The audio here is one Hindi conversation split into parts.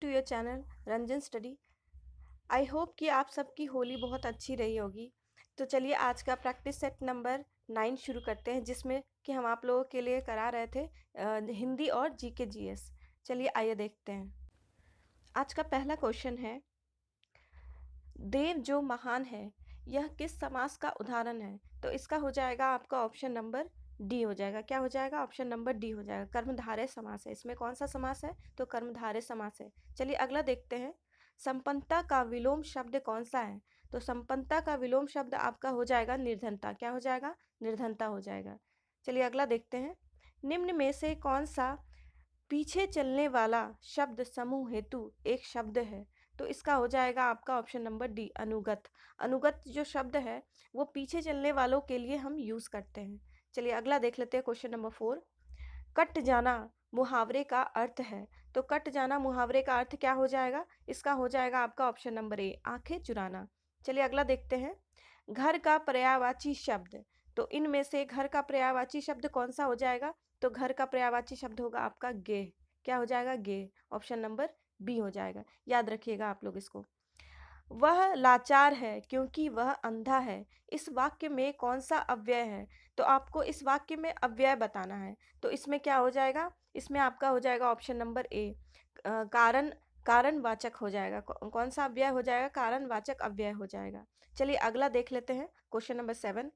To your channel Ranjan study. I hope कि आप सबकी होली बहुत अच्छी रही होगी। तो चलिए आज का प्रैक्टिस सेट नंबर 9 शुरू करते हैं, जिसमें कि हम आप लोगों के लिए करा रहे थे हिंदी और जीके जीएस। चलिए आइए देखते हैं। आज का पहला क्वेश्चन है, देव जो महान है यह किस समास का उदाहरण है? तो इसका हो जाएगा आपका ऑप्शन नंबर डी हो जाएगा। क्या हो जाएगा? ऑप्शन नंबर डी हो जाएगा। कर्मधारय समास है। इसमें कौन सा समास है? तो कर्मधारय समास है। चलिए अगला देखते हैं। संपन्नता का विलोम शब्द कौन सा है? तो संपन्नता का विलोम शब्द आपका हो जाएगा निर्धनता। क्या हो जाएगा? निर्धनता हो जाएगा। चलिए अगला देखते हैं। निम्न में से कौन सा पीछे चलने वाला शब्द समूह हेतु एक शब्द है? तो इसका हो जाएगा आपका ऑप्शन नंबर डी अनुगत। अनुगत जो शब्द है वो पीछे चलने वालों के लिए हम यूज करते हैं। चलिए अगला देख लेते हैं क्वेश्चन नंबर 4। कट जाना मुहावरे का अर्थ है। तो कट जाना मुहावरे का अर्थ क्या हो जाएगा? इसका हो जाएगा आपका ऑप्शन नंबर ए आंखें चुराना। चलिए अगला देखते हैं। घर का पर्यायवाची शब्द। तो इनमें से घर का पर्यायवाची शब्द कौन सा हो जाएगा? तो घर का पर्यायवाची शब्द होगा आपका गेह। क्या हो जाएगा? गेह। ऑप्शन नंबर बी हो जाएगा। याद रखिएगा आप लोग इसको। वह लाचार है क्योंकि वह अंधा है। इस वाक्य में कौन सा अव्यय है? तो आपको इस वाक्य में अव्यय बताना है। तो इसमें क्या हो जाएगा? इसमें आपका हो जाएगा ऑप्शन नंबर ए कारण कारणवाचक हो जाएगा। कौन सा अव्यय हो जाएगा? कारणवाचक अव्यय हो जाएगा। चलिए अगला देख लेते हैं क्वेश्चन नंबर 7।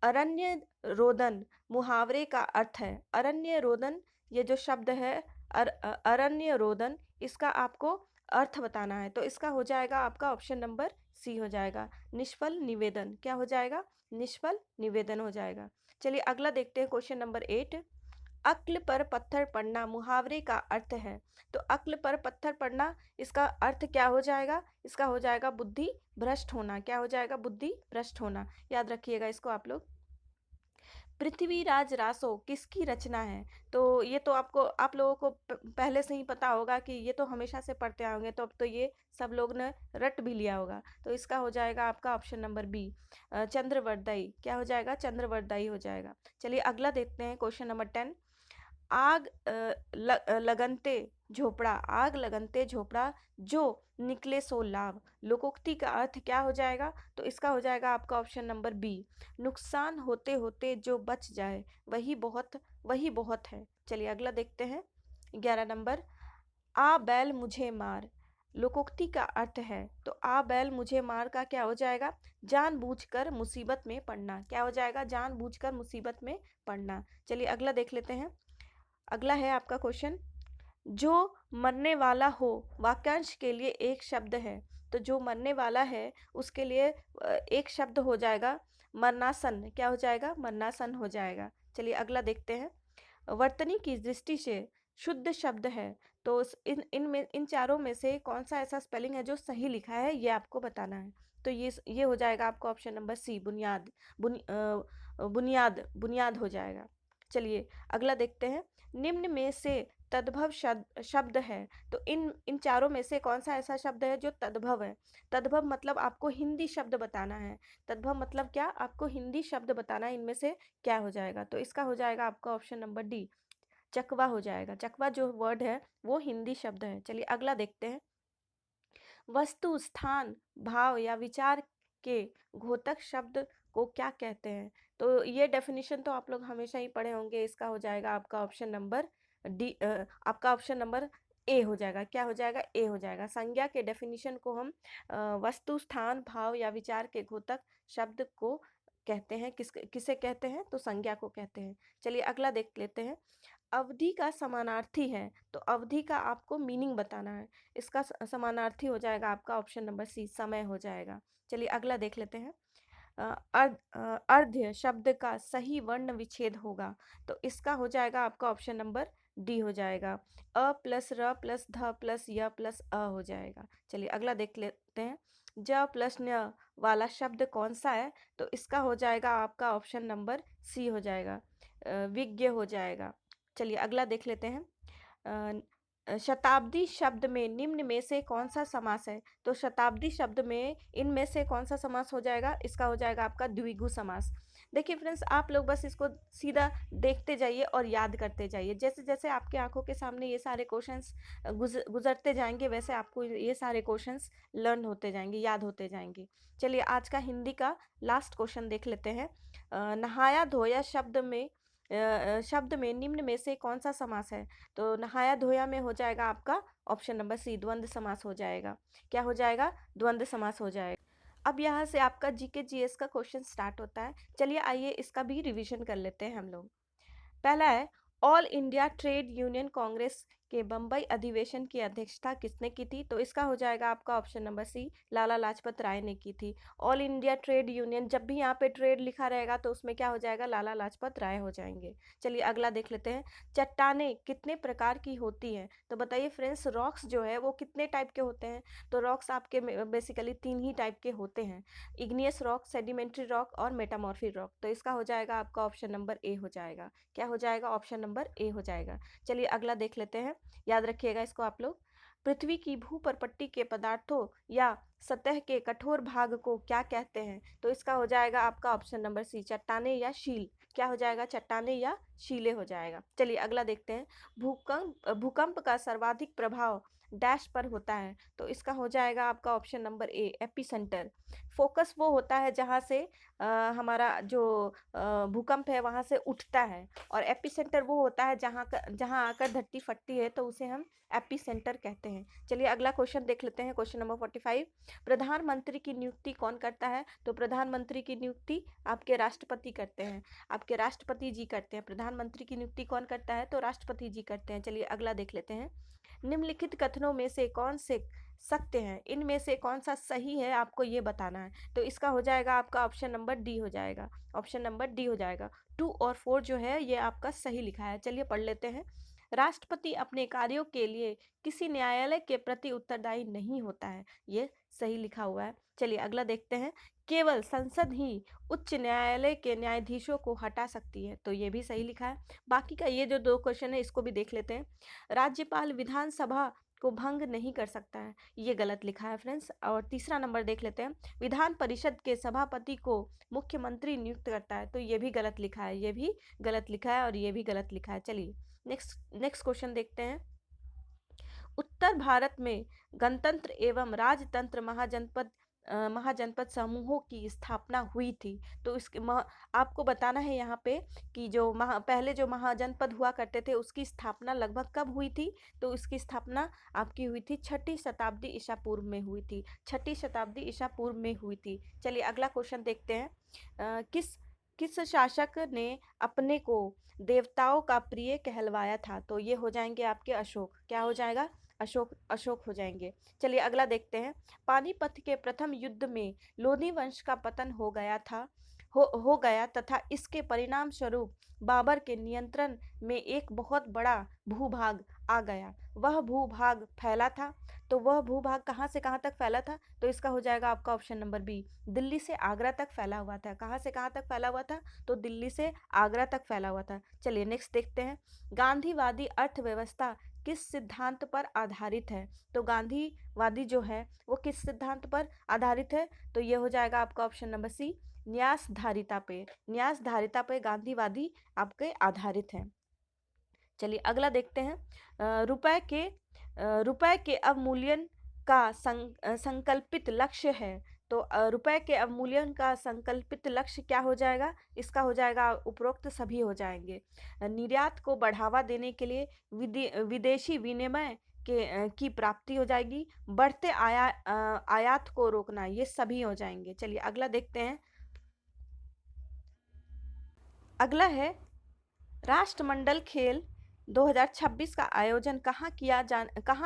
अरण्य रोदन मुहावरे का अर्थ है। अरण्य रोदन ये जो शब्द है अरण्य रोदन, इसका आपको अर्थ बताना है। तो इसका हो जाएगा आपका ऑप्शन नंबर सी हो जाएगा निष्फल निवेदन। क्या हो जाएगा? निष्फल निवेदन हो जाएगा। चलिए अगला देखते हैं क्वेश्चन नंबर 8। अक्ल पर पत्थर पड़ना मुहावरे का अर्थ है। तो अक्ल पर पत्थर पड़ना, इसका अर्थ क्या हो जाएगा? इसका हो जाएगा बुद्धि भ्रष्ट होना। क्या हो जाएगा? बुद्धि भ्रष्ट होना। याद रखिएगा इसको आप लोग। पृथ्वीराज रासो किसकी रचना है? तो ये तो आपको आप लोगों को पहले से ही पता होगा कि ये तो हमेशा से पढ़ते आए होंगे, तो अब तो ये सब लोग ने रट भी लिया होगा। तो इसका हो जाएगा आपका ऑप्शन नंबर बी चंद्रवरदाई। क्या हो जाएगा? चंद्रवरदाई हो जाएगा। चलिए अगला देखते हैं क्वेश्चन नंबर 10। आग लगनते झोपड़ा। आग लगनते झोपड़ा जो निकले सो लाभ। लोकोक्ति का अर्थ क्या हो जाएगा? तो इसका हो जाएगा आपका ऑप्शन नंबर बी नुकसान होते होते जो बच जाए वही बहुत है। चलिए अगला देखते हैं 11 नंबर। आ बैल मुझे मार लोकोक्ति का अर्थ है। तो आ बैल मुझे मार का क्या हो जाएगा? जानबूझकर मुसीबत में पड़ना। क्या हो जाएगा? जानबूझकर मुसीबत में पड़ना। चलिए अगला देख लेते हैं। अगला है आपका क्वेश्चन। जो मरने वाला हो वाक्यांश के लिए एक शब्द है। तो जो मरने वाला है उसके लिए एक शब्द हो जाएगा मरनासन। क्या हो जाएगा? मरनासन हो जाएगा। चलिए अगला देखते हैं। वर्तनी की दृष्टि से शुद्ध शब्द है। तो इन चारों में से कौन सा ऐसा स्पेलिंग है जो सही लिखा है, ये आपको बताना है। तो ये हो जाएगा आपका ऑप्शन नंबर सी बुनियाद। बुनियाद हो जाएगा। चलिए अगला देखते हैं। निम्न में से तद्भव शब्द है। तो इन चारों में से कौन सा ऐसा शब्द है जो तद्भव है? तद्भव मतलब आपको हिंदी शब्द बताना है। तद्भव मतलब क्या? आपको हिंदी शब्द बताना है। इनमें से क्या हो जाएगा? तो इसका हो जाएगा आपका ऑप्शन नंबर डी चकवा हो जाएगा। चकवा जो वर्ड है वो हिंदी शब्द है। चलिए अगला देखते हैं। वस्तु स्थान भाव या विचार के घोतक शब्द को क्या कहते हैं? तो ये डेफिनेशन तो आप लोग हमेशा ही पढ़े होंगे। इसका हो जाएगा आपका ऑप्शन नंबर डी आपका ऑप्शन नंबर ए हो जाएगा। क्या हो जाएगा? ए हो जाएगा। संज्ञा के डेफिनेशन को हम वस्तु स्थान भाव या विचार के घोतक शब्द को कहते हैं। किसे कहते हैं? तो संज्ञा को कहते हैं। चलिए अगला देख लेते हैं। अवधि का समानार्थी है। तो अवधि का आपको मीनिंग बताना है। इसका समानार्थी हो जाएगा आपका ऑप्शन नंबर सी समय हो जाएगा। चलिए अगला देख लेते हैं। अर्ध्य शब्द का सही वर्ण विच्छेद होगा। तो इसका हो जाएगा आपका ऑप्शन नंबर डी हो जाएगा। अ प्लस र प्लस ध प्लस य प्लस अ हो जाएगा। चलिए अगला देख लेते हैं। ज प्लस न वाला शब्द कौन सा है? तो इसका हो जाएगा आपका ऑप्शन नंबर सी हो जाएगा विज्ञ हो जाएगा। चलिए अगला देख लेते हैं। शताब्दी शब्द में निम्न में से कौन सा समास है? तो शताब्दी शब्द में इनमें से कौन सा समास हो जाएगा? इसका हो जाएगा आपका द्विगु समास। देखिए फ्रेंड्स, आप लोग बस इसको सीधा देखते जाइए और याद करते जाइए। जैसे-जैसे आपकी आँखों के सामने ये सारे क्वेश्चंस गुज़रते जाएँगे, वैसे आपको ये सारे क्वेश्चंस लर्न होते जाएँगे, याद होते जाएँगे। चलिए आज का हिंदी का लास्ट क्वेश्चन देख लेते हैं। नहाया धोया शब्द में निम्न में से कौन-सा समास है? तो नहाया धोया में हो जाएगा आपका ऑप्शन नंबर सी, द्वंद्व समास हो जाएगा। क्या हो जाएगा? द्वंद्व समास हो जाएगा। अब यहाँ से आपका जीके जीएस का क्वेश्चन स्टार्ट होता है। चलिए आइए इसका भी रिवीजन कर लेते हैं हम लोग। पहला है, all India trade union Congress के बम्बई अधिवेशन की अध्यक्षता किसने की थी? तो इसका हो जाएगा आपका option number C, Lala Lajpat Rai ने की थी। ऑल इंडिया ट्रेड यूनियन, जब भी यहाँ पे ट्रेड लिखा रहेगा तो उसमें क्या हो जाएगा? लाला लाजपत राय हो जाएंगे। चलिए अगला देख लेते हैं। चट्टानें कितने प्रकार की होती हैं? तो बताइए फ्रेंड्स, रॉक्स जो है वो कितने टाइप के होते हैं? तो रॉक्स आपके बेसिकली 3 ही टाइप के होते हैं, इग्नियस रॉक, सेडिमेंट्री रॉक और मेटामॉर्फिक रॉक। तो इसका हो जाएगा आपका ऑप्शन नंबर ए हो जाएगा। क्या हो जाएगा? ऑप्शन नंबर ए हो जाएगा। चलिए अगला देख लेते हैं, याद रखिएगा इसको आप लोग। पृथ्वी की भूपर्पट्टी के पदार्थों या सतह के कठोर भाग को क्या कहते हैं? तो इसका हो जाएगा आपका ऑप्शन नंबर सी, चट्टाने या शील। क्या हो जाएगा? चट्टाने या शीले हो जाएगा। चलिए अगला देखते हैं। भूकंप का सर्वाधिक प्रभाव डैश पर होता है? तो इसका हो जाएगा आपका option number A, epicentre. Focus वो होता है जहाँ से हमारा जो भूकंप है वहाँ से उठता है, और एपिसेंटर वो होता है जहाँ आकर धरती फटती है, तो उसे हम एपिसेंटर कहते हैं। चलिए अगला क्वेश्चन देख लेते हैं, क्वेश्चन नंबर 45। प्रधानमंत्री की नियुक्ति कौन करता है? तो प्रधानमंत्री की नियुक्ति आपके राष्ट्रपति करते हैं, आपके राष्ट्रपति जी करते हैं। प्रधानमंत्री की नियुक्ति कौन करता है? तो राष्ट्रपति जी करते हैं। चलिए अगला देख लेते हैं। निम्नलिखित कथनों में से कौन से सत्य हैं? इनमें से कौन सा सही है, आपको ये बताना है। तो इसका हो जाएगा आपका ऑप्शन नंबर डी हो जाएगा। ऑप्शन नंबर डी हो जाएगा। 2 और 4 जो है ये आपका सही लिखा है। चलिए पढ़ लेते हैं। राष्ट्रपति अपने कार्यों के लिए किसी न्यायालय के प्रति उत्तरदायी नहीं होता है, ये सही लिखा हुआ है। चलिए अगला देखते हैं। केवल संसद ही उच्च न्यायालय के न्यायाधीशों को हटा सकती है, तो ये भी सही लिखा है। बाकी का ये जो 2 क्वेश्चन है इसको भी देख लेते हैं। राज्यपाल विधानसभा को भंग नहीं कर सकता है, ये गलत लिखा है फ्रेंड्स। और तीसरा नंबर देख लेते हैं। विधान परिषद के सभापति को मुख्यमंत्री नियुक्त करता है, तो ये भी गलत लिखा है, ये भी गलत लिखा है और ये भी गलत लिखा है। चलिए नेक्स्ट क्वेश्चन देखते हैं। उत्तर भारत में गणतंत्र एवं राजतंत्र महाजनपद समूहों की स्थापना हुई थी। तो आपको बताना है यहाँ पे कि जो पहले जो महाजनपद हुआ करते थे उसकी स्थापना लगभग कब हुई थी? तो इसकी स्थापना आपकी हुई थी 6ठी शताब्दी ईसा पूर्व में हुई थी। 6ठी शताब्दी ईसा पूर्व में हुई थी। चलिए अगला क्वेश्चन देखते हैं। किस किस शासक ने अपने को देवताओं का प्रिय कहलवाया था? तो ये हो जाएंगे आपके अशोक। क्या हो जाएगा? अशोक हो जाएंगे। चलिए अगला देखते हैं। पानीपत के प्रथम युद्ध में लोधी वंश का पतन हो गया तथा इसके परिणाम स्वरूप बाबर के नियंत्रण में एक बहुत बड़ा भूभाग आ गया। वह भूभाग फैला था, तो वह भूभाग कहाँ से कहाँ तक फैला था? तो इसका हो जाएगा आपका ऑप्शन नंबर बी, दिल्ली से आगरा तक फैला हुआ था। कहाँ से कहाँ तक फैला हुआ था? तो दिल्ली से आगरा तक फैला हुआ था। चलिए नेक्स्ट देखते हैं। गांधीवादी अर्थव्यवस्था किस सिद्धांत पर आधारित है? तो गांधीवादी जो है वो किस सिद्धांत पर आधारित है? तो ये हो जाएगा आपका ऑप्शन नंबर सी, न्यासधारिता पे गांधीवादी आपके आधारित हैं। चलिए अगला देखते हैं। रुपए के अवमूल्यन का संकल्पित लक्ष्य है। तो रुपए के अवमूल्यन का संकल्पित लक्ष्य क्या हो जाएगा? इसका हो जाएगा उपरोक्त सभी हो जाएंगे। निर्यात को बढ़ावा देने के लिए विदेशी विनिमय की प्राप्ति हो जाएगी। बढ़ते आयात को रोकना, ये सभी हो जाएंगे। चलिए अगला देखते हैं। अगला है, राष्ट्रमंडल खेल 2026 का आयोजन कहाँ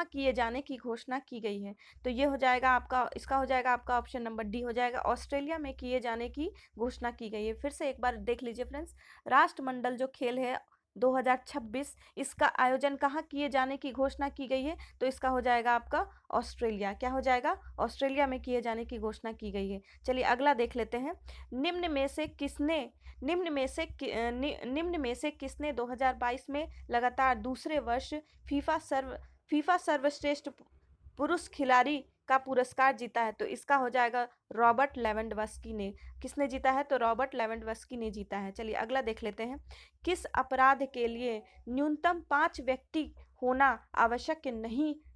किए जाने की घोषणा की गई है? तो ये हो जाएगा आपका, इसका हो जाएगा आपका ऑप्शन नंबर डी हो जाएगा, ऑस्ट्रेलिया में किए जाने की घोषणा की गई है। फिर से एक बार देख लीजिए फ्रेंड्स, राष्ट्रमंडल जो खेल है 2026, इसका आयोजन कहाँ किए जाने की घोषणा की गई है? तो इसका हो जाएगा आपका ऑस्ट्रेलिया। क्या हो जाएगा? ऑस्ट्रेलिया में किए जाने की घोषणा की गई है। चलिए अगला देख लेते हैं। निम्न में से किसने 2022 में लगातार दूसरे वर्ष फीफा सर्वश्रेष्ठ पुरुष खिलाड़ी का पुरस्कार जीता है? तो इसका हो जाएगा रॉबर्ट लेवेंडवस्की ने। किसने जीता है? तो रॉबर्ट लेवेंडवस्की ने जीता है। चलिए अगला देख लेते हैं। किस अपराध के लिए न्यूनतम 5 व्यक्ति होना आवश्यक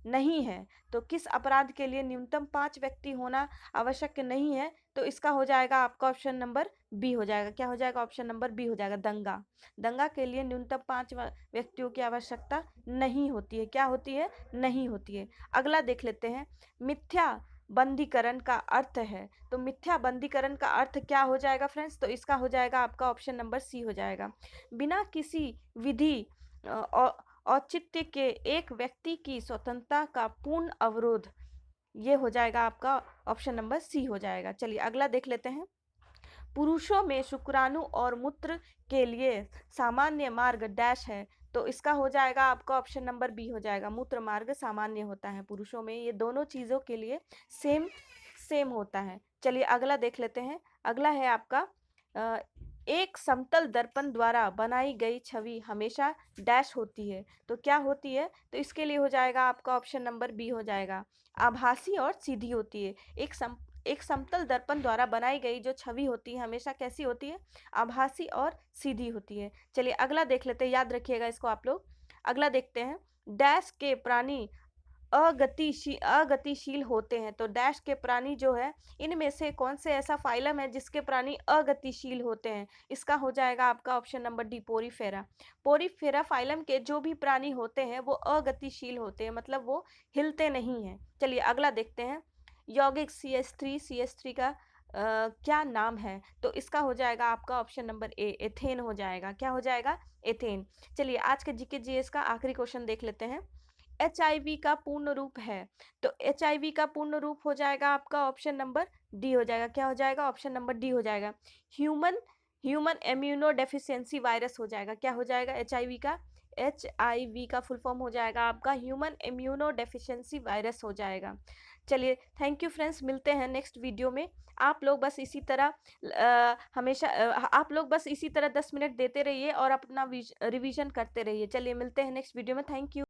नहीं है? तो किस अपराध के लिए न्यूनतम 5 व्यक्ति होना आवश्यक नहीं है? तो इसका हो जाएगा आपका ऑप्शन नंबर बी हो जाएगा। क्या हो जाएगा? ऑप्शन नंबर बी हो जाएगा, दंगा। दंगा के लिए न्यूनतम 5 व्यक्तियों की आवश्यकता नहीं होती है। क्या होती है? नहीं होती है। अगला देख लेते हैं। मिथ्या बंदीकरण का अर्थ है। तो मिथ्या बंदीकरण का अर्थ क्या हो जाएगा फ्रेंड्स? तो इसका हो जाएगा आपका ऑप्शन नंबर सी हो जाएगा। बिना किसी विधि औचित्य के एक व्यक्ति की स्वतंत्रता का पूर्ण अवरोध, ये हो जाएगा आपका ऑप्शन नंबर सी हो जाएगा। चलिए अगला देख लेते हैं। पुरुषों में शुक्राणु और मूत्र के लिए सामान्य मार्ग डैश है। तो इसका हो जाएगा आपका ऑप्शन नंबर बी हो जाएगा, मूत्र मार्ग सामान्य होता है पुरुषों में। ये दोनों चीज़ों के लिए सेम सेम होता है। चलिए अगला देख लेते हैं। अगला है आपका एक समतल दर्पण द्वारा बनाई गई छवि हमेशा डैश होती है। तो क्या होती है? तो इसके लिए हो जाएगा आपका ऑप्शन नंबर बी हो जाएगा, आभासी और सीधी होती है। एक समतल दर्पण द्वारा बनाई गई जो छवि होती है हमेशा कैसी होती है? आभासी और सीधी होती है। चलिए अगला देख लेते हैं, याद रखिएगा इसको आप लोग। अगला देखते हैं। डैश के प्राणी अगतिशील होते हैं। तो डैश के प्राणी जो है, इनमें से कौन से ऐसा फाइलम है जिसके प्राणी अगतिशील होते हैं? इसका हो जाएगा आपका option number D, Porifera. Porifera phylum के जो भी प्राणी होते हैं वो अगतिशील होते हैं, मतलब वो हिलते नहीं हैं। चलिए अगला देखते हैं। यौगिक CH3 का क्या नाम है? तो इसका हो जाएगा आपका ऑप्शन नंबर ए, एथेन हो जाएगा। क्या हो जाएगा? एथेन। चलिए आज के जीके जीएस का आखिरी क्वेश्चन देख लेते हैं। HIV का पूर्ण रूप है। तो HIV का पूर्ण रूप हो जाएगा आपका ऑप्शन नंबर डी हो जाएगा। क्या हो जाएगा? ऑप्शन नंबर डी हो जाएगा, human human immuno deficiency virus हो जाएगा। क्या हो जाएगा? HIV का फुल फॉर्म हो जाएगा आपका ह्यूमन इम्यूनो डेफिशिएंसी वायरस हो जाएगा। चलिए थैंक यू फ्रेंड्स, मिलते हैं नेक्स्ट वीडियो में। आप लोग बस इसी तरह हमेशा आप लोग बस इसी तरह 10 मिनट देते रहिए और अपना रिवीजन करते रहिए। चलिए मिलते हैं नेक्स्ट वीडियो में। Thank you.